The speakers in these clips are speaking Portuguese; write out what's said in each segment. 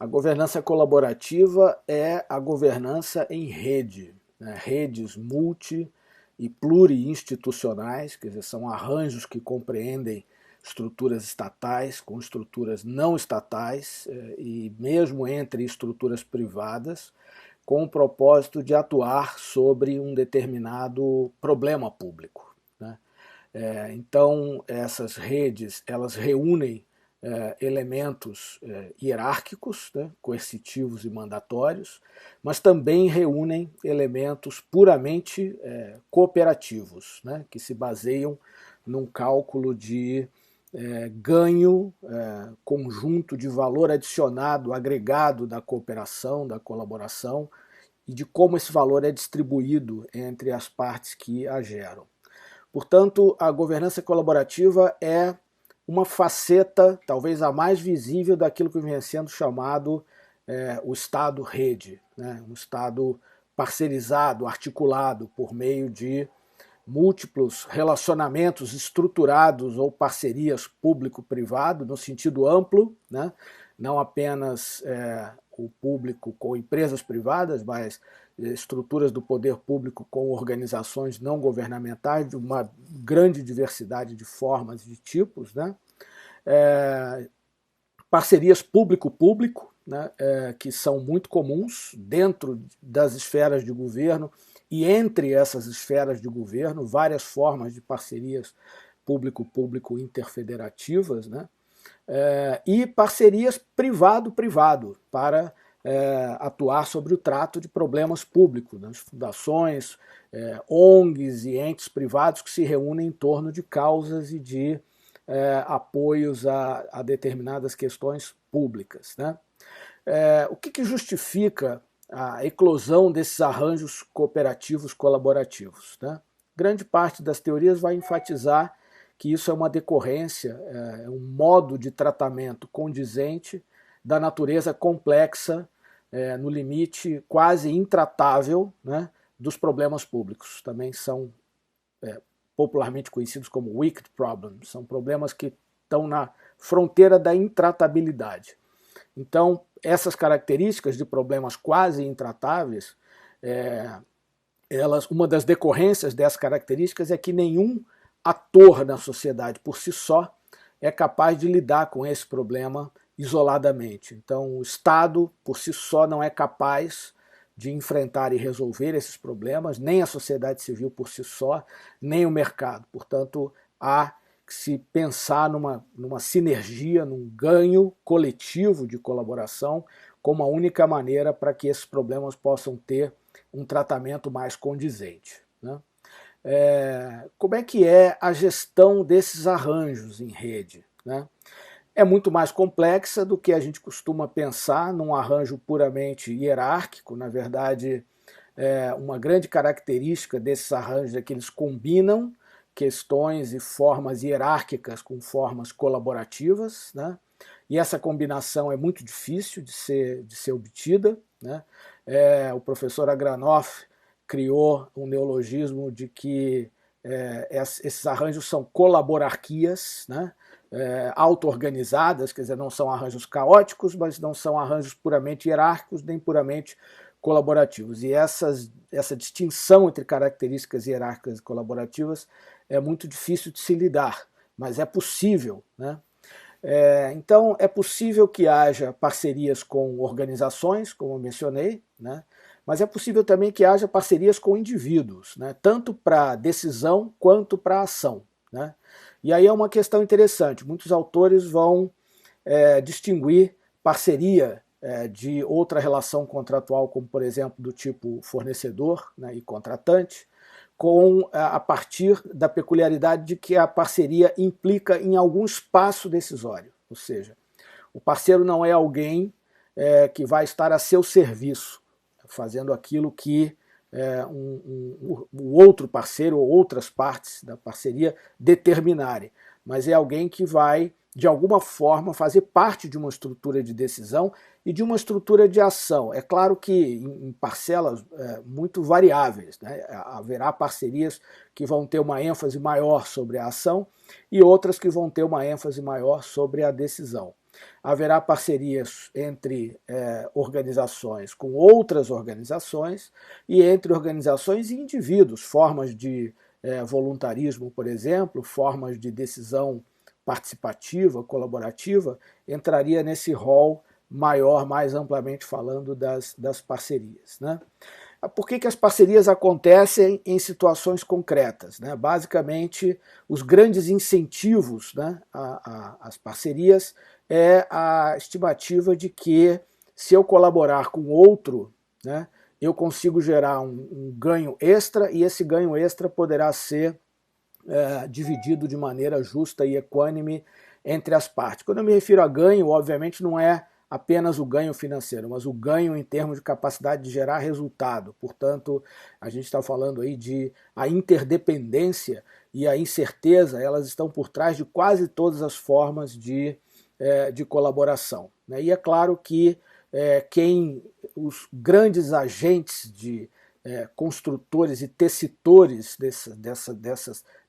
A governança colaborativa é a governança em rede, né? Redes multi e pluriinstitucionais, quer dizer, são arranjos que compreendem estruturas estatais com estruturas não estatais e mesmo entre estruturas privadas, com o propósito de atuar sobre um determinado problema público, né? Então, essas redes, elas reúnem elementos hierárquicos, né, coercitivos e mandatórios, mas também reúnem elementos puramente cooperativos, né, que se baseiam num cálculo de ganho conjunto de valor adicionado, agregado da cooperação, da colaboração, e de como esse valor é distribuído entre as partes que a geram. Portanto, a governança colaborativa é uma faceta, talvez a mais visível, daquilo que vem sendo chamado o Estado-rede, né? Um Estado parcerizado, articulado por meio de múltiplos relacionamentos estruturados ou parcerias público-privado, no sentido amplo, né? Não apenas o público com empresas privadas, mas estruturas do poder público com organizações não governamentais de uma grande diversidade de formas e de tipos, né? Parcerias público-público, né? Que são muito comuns dentro das esferas de governo e entre essas esferas de governo, várias formas de parcerias público-público interfederativas, né? E parcerias privado-privado para atuar sobre o trato de problemas públicos, né? Fundações, ONGs e entes privados que se reúnem em torno de causas e de apoios a determinadas questões públicas, né? O que justifica a eclosão desses arranjos cooperativos colaborativos, né? Grande parte das teorias vai enfatizar que isso é uma decorrência, é um modo de tratamento condizente da natureza complexa, no limite quase intratável, né, dos problemas públicos. Também são popularmente conhecidos como wicked problems, são problemas que estão na fronteira da intratabilidade. Então, essas características de problemas quase intratáveis, uma das decorrências dessas características é que nenhum ator na sociedade por si só é capaz de lidar com esse problema isoladamente. Então, o Estado por si só não é capaz de enfrentar e resolver esses problemas, nem a sociedade civil por si só, nem o mercado. Portanto, há que se pensar numa sinergia, num ganho coletivo de colaboração como a única maneira para que esses problemas possam ter um tratamento mais condizente, né? Como é que é a gestão desses arranjos em rede, né? É muito mais complexa do que a gente costuma pensar num arranjo puramente hierárquico. Na verdade, uma grande característica desses arranjos é que eles combinam questões e formas hierárquicas com formas colaborativas, né? E essa combinação é muito difícil de ser obtida, né? O professor Agranoff criou um neologismo de que esses arranjos são colaborarquias, né? Auto-organizadas, quer dizer, não são arranjos caóticos, mas não são arranjos puramente hierárquicos, nem puramente colaborativos. E essa distinção entre características hierárquicas e colaborativas é muito difícil de se lidar, mas é possível, né? Então, é possível que haja parcerias com organizações, como eu mencionei, né? Mas é possível também que haja parcerias com indivíduos, né? Tanto para decisão quanto para ação, né? E aí é uma questão interessante. Muitos autores vão distinguir parceria de outra relação contratual, como por exemplo do tipo fornecedor, né, e contratante, a partir da peculiaridade de que a parceria implica em algum espaço decisório. Ou seja, o parceiro não é alguém que vai estar a seu serviço, fazendo aquilo que o outro parceiro ou outras partes da parceria determinarem, mas é alguém que vai, de alguma forma, fazer parte de uma estrutura de decisão e de uma estrutura de ação. É claro que em parcelas muito variáveis, né? Haverá parcerias que vão ter uma ênfase maior sobre a ação e outras que vão ter uma ênfase maior sobre a decisão. haverá parcerias entre organizações com outras organizações e entre organizações e indivíduos, formas de voluntarismo, por exemplo, formas de decisão participativa, colaborativa, entraria nesse rol maior, mais amplamente falando das parcerias, né? Por que as parcerias acontecem em situações concretas, né? Basicamente, os grandes incentivos, né, às parcerias é a estimativa de que, se eu colaborar com outro, né, eu consigo gerar um ganho extra, e esse ganho extra poderá ser dividido de maneira justa e equânime entre as partes. Quando eu me refiro a ganho, obviamente não é apenas o ganho financeiro, mas o ganho em termos de capacidade de gerar resultado. Portanto, a gente está falando aí de a interdependência e a incerteza, elas estão por trás de quase todas as formas de colaboração, né? E é claro que os grandes agentes de construtores e tecitores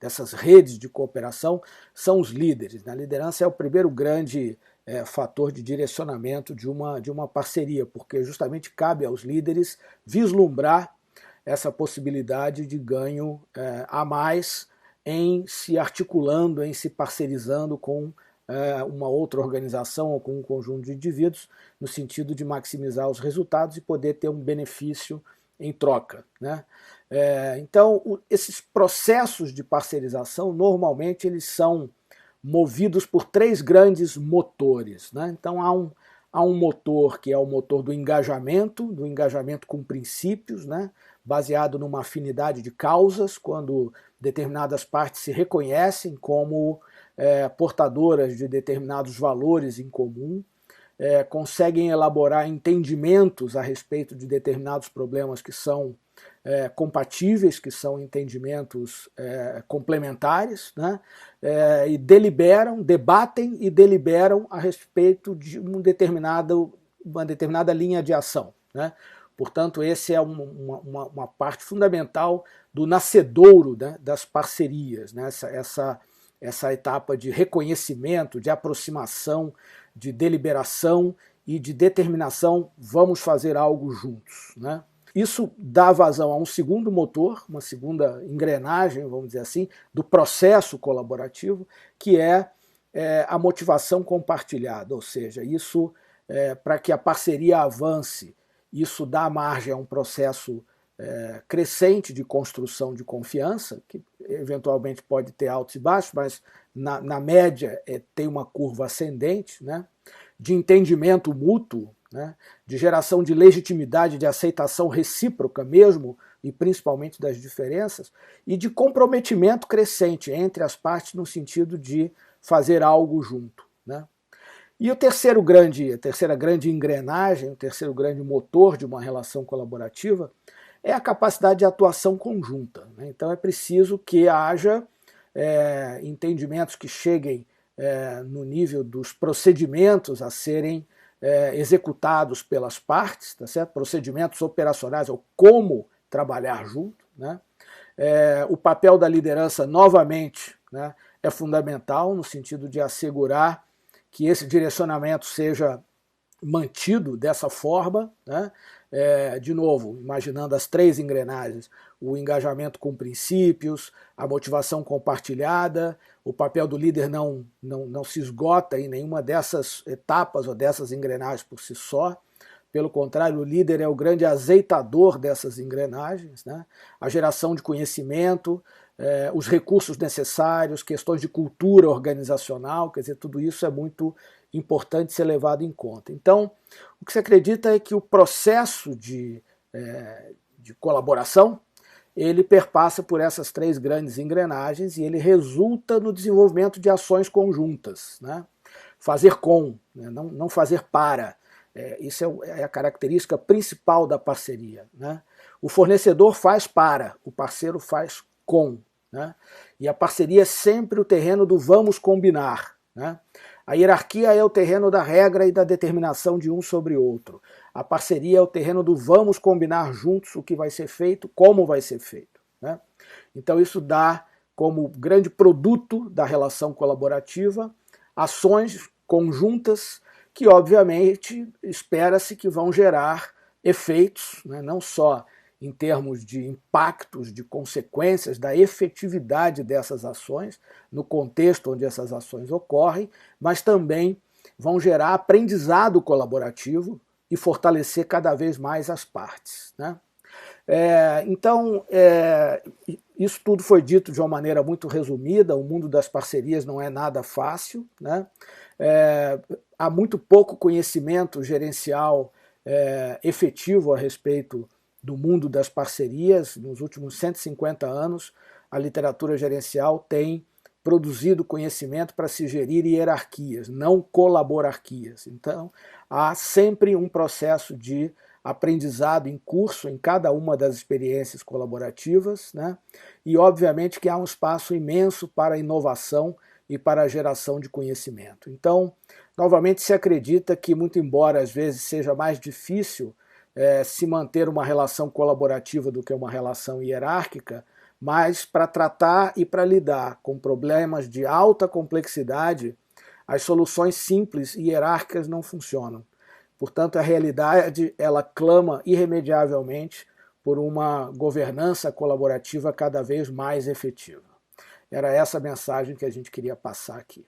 dessas redes de cooperação são os líderes, né? A liderança é o primeiro grande fator de direcionamento de uma parceria, porque justamente cabe aos líderes vislumbrar essa possibilidade de ganho a mais em se articulando, em se parcerizando com uma outra organização ou com um conjunto de indivíduos, no sentido de maximizar os resultados e poder ter um benefício em troca, né? Então, esses processos de parcerização, normalmente, eles são movidos por três grandes motores, né? Então, há um motor que é o motor do engajamento com princípios, né? Baseado numa afinidade de causas, quando determinadas partes se reconhecem como portadoras de determinados valores em comum, conseguem elaborar entendimentos a respeito de determinados problemas que são compatíveis, que são entendimentos complementares, né? E debatem e deliberam a respeito de uma determinada linha de ação, né? Portanto, esse é uma parte fundamental do nascedouro, né, das parcerias, né? Essa etapa de reconhecimento, de aproximação, de deliberação e de determinação, vamos fazer algo juntos, né? Isso dá vazão a um segundo motor, uma segunda engrenagem, vamos dizer assim, do processo colaborativo, que é a motivação compartilhada, ou seja, isso para que a parceria avance, isso dá margem a um processo crescente de construção de confiança, que eventualmente pode ter altos e baixos, mas na média tem uma curva ascendente, né? De entendimento mútuo, né? De geração de legitimidade, de aceitação recíproca mesmo, e principalmente das diferenças, e de comprometimento crescente entre as partes no sentido de fazer algo junto, né? E a terceira grande engrenagem, o terceiro grande motor de uma relação colaborativa é a capacidade de atuação conjunta, né? Então é preciso que haja entendimentos que cheguem no nível dos procedimentos a serem executados pelas partes, tá certo? Procedimentos operacionais, ou como trabalhar junto, né? O papel da liderança, novamente, né, é fundamental no sentido de assegurar que esse direcionamento seja mantido dessa forma, né? De novo, imaginando as três engrenagens: o engajamento com princípios, a motivação compartilhada. O papel do líder não se esgota em nenhuma dessas etapas ou dessas engrenagens por si só. Pelo contrário, o líder é o grande azeitador dessas engrenagens, né? A geração de conhecimento, os recursos necessários, questões de cultura organizacional, quer dizer, tudo isso é muito importante ser levado em conta. Então, o que se acredita é que o processo de colaboração, ele perpassa por essas três grandes engrenagens e ele resulta no desenvolvimento de ações conjuntas, né? Fazer com, né? Não fazer para. Isso é a característica principal da parceria, né? O fornecedor faz para, o parceiro faz com, né? E a parceria é sempre o terreno do vamos combinar, né? A hierarquia é o terreno da regra e da determinação de um sobre outro. A parceria é o terreno do vamos combinar juntos o que vai ser feito, como vai ser feito, né? Então isso dá como grande produto da relação colaborativa ações conjuntas que, obviamente, espera-se que vão gerar efeitos, né, não só em termos de impactos, de consequências, da efetividade dessas ações, no contexto onde essas ações ocorrem, mas também vão gerar aprendizado colaborativo e fortalecer cada vez mais as partes, né? Então, isso tudo foi dito de uma maneira muito resumida. O mundo das parcerias não é nada fácil, né? Há muito pouco conhecimento gerencial efetivo a respeito do mundo das parcerias. Nos últimos 150 anos, a literatura gerencial tem produzido conhecimento para se gerir hierarquias, não colaborarquias. Então, há sempre um processo de aprendizado em curso em cada uma das experiências colaborativas, né? E obviamente que há um espaço imenso para a inovação e para a geração de conhecimento. Então, novamente se acredita que, muito embora às vezes seja mais difícil se manter uma relação colaborativa do que uma relação hierárquica, mas para tratar e para lidar com problemas de alta complexidade, as soluções simples e hierárquicas não funcionam. Portanto, a realidade ela clama irremediavelmente por uma governança colaborativa cada vez mais efetiva. Era essa a mensagem que a gente queria passar aqui.